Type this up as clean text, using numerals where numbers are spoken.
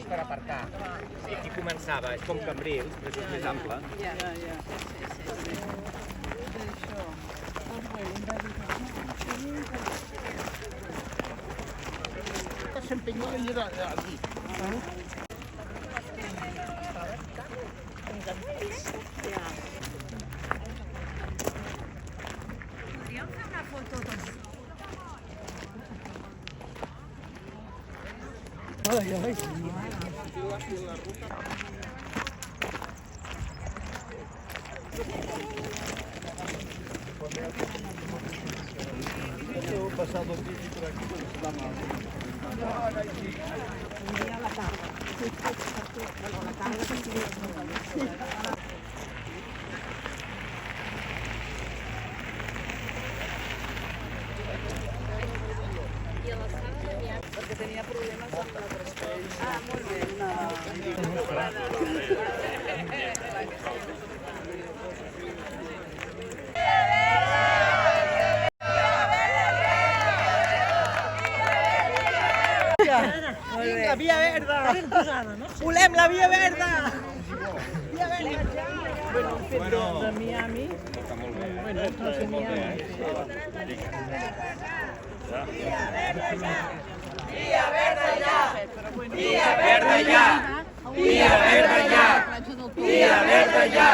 només per aparcar. I aquí començava, és com Cambrils, però és més ample. S'empenyó i era aquí. Podríem fer una foto tots. He pasado el vídeo por aquí, pero se da mal. Un dia a la tarda. Bueno, a la tarda sí. Perquè tenia problemes amb la transport. Ah, molt bé. La via verda! Volem la via verda! Via verda! Bueno, hem fet de Miami. Està molt bé. Bueno, de Miami. Via verda ja! Via verda ja! Via verda ja! Via verda ja!